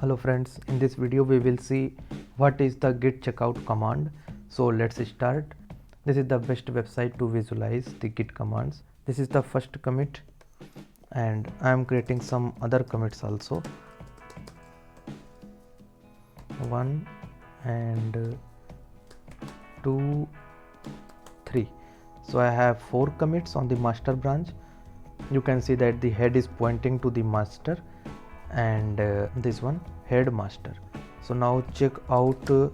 Hello friends, in this video we will see what is the git checkout command. So let's start. This is the best website to visualize the git commands. This is the first commit and I am creating some other commits also. 1 and 2, 3. So I have 4 commits on the master branch. You can see that the head is pointing to the master and this one head master. So now check out to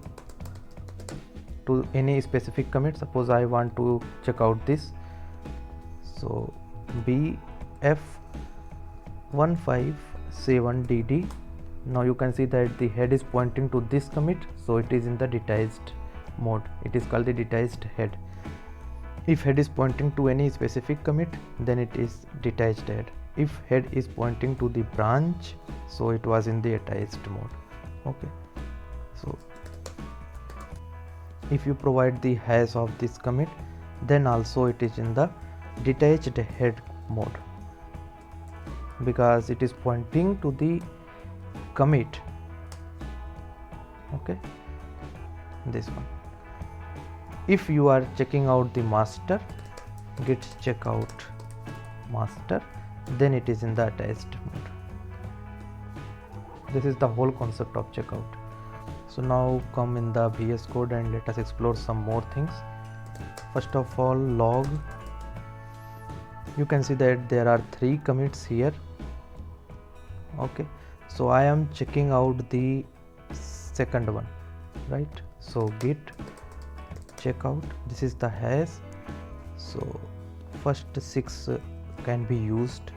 any specific commit. Suppose I want to check out this. So BF157DD. Now you can see that the head is pointing to this commit, so it is in the detached mode. It is called the detached head. If head is pointing to any specific commit, then it is detached head. If head is pointing to the branch, so it was in the attached mode. Okay, so if you provide the hash of this commit, then also it is in the detached head mode because it is pointing to the commit. Okay, this one. If you are checking out the master, git checkout master, then it is in the attached mode. This is the whole concept of checkout. So now come in the VS Code and let us explore some more things. First of all, log. You can see that there are 3 commits here. Okay, so I am checking out the second one, right? So git checkout, this is the hash. So first 6 can be used.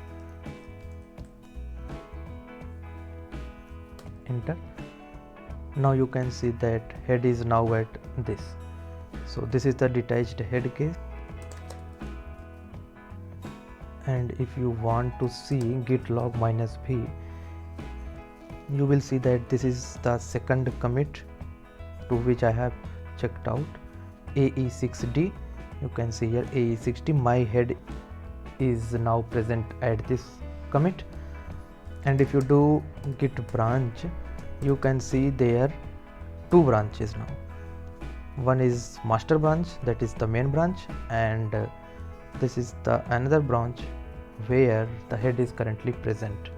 Enter. Now you can see that head is now at this. So this is the detached head case. And if you want to see git log -v, you will see that this is the second commit to which I have checked out, AE6D. You can see here AE6D. My head is now present at this commit. And if you do git branch, you can see there 2 branches now. One is master branch, that is the main branch, and this is the another branch where the head is currently present.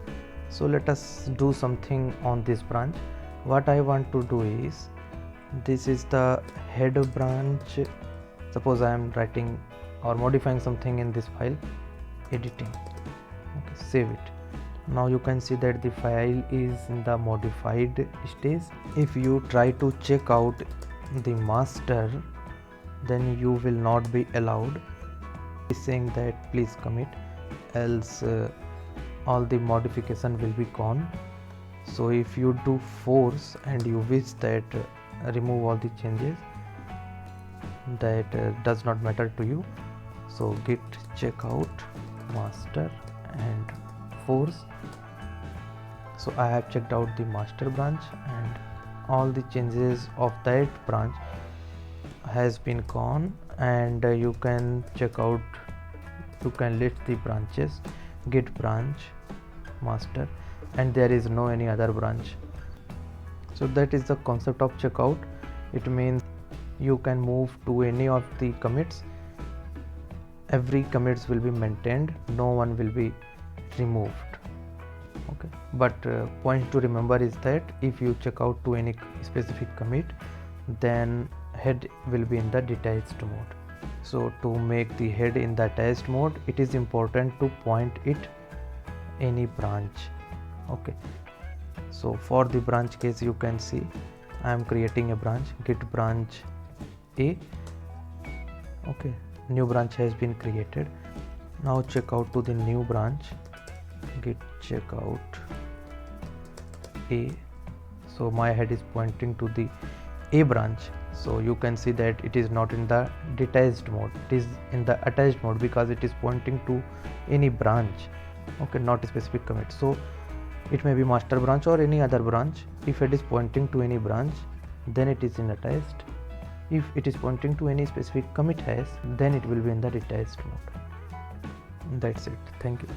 So let us do something on this branch. What I want to do is, this is the head branch. Suppose I am writing or modifying something in this file, editing. Okay, save it. Now you can see that the file is in the modified stage. If you try to check out the master, then you will not be allowed. It's saying that please commit, else all the modification will be gone. So if you do force and you wish that remove all the changes, that does not matter to you. So git checkout master and force. So I have checked out the master branch and all the changes of that branch has been gone, and you can check out, you can list the branches, git branch master, and there is no any other branch. So that is the concept of checkout. It means you can move to any of the commits. Every commits will be maintained, no one will be removed. Okay, but point to remember is that if you check out to any specific commit, then head will be in the detached mode. So to make the head in the attached mode, it is important to point it any branch. Okay, so for the branch case, you can see I am creating a branch, git branch A. Okay, new branch has been created. Now check out to the new branch, git checkout A. So my head is pointing to the A branch. So you can see that it is not in the detached mode, it is in the attached mode because it is pointing to any branch. Okay, not a specific commit. So it may be master branch or any other branch. If it is pointing to any branch, then it is in attached. If it is pointing to any specific commit hash, then it will be in the detached mode. That's it. Thank you.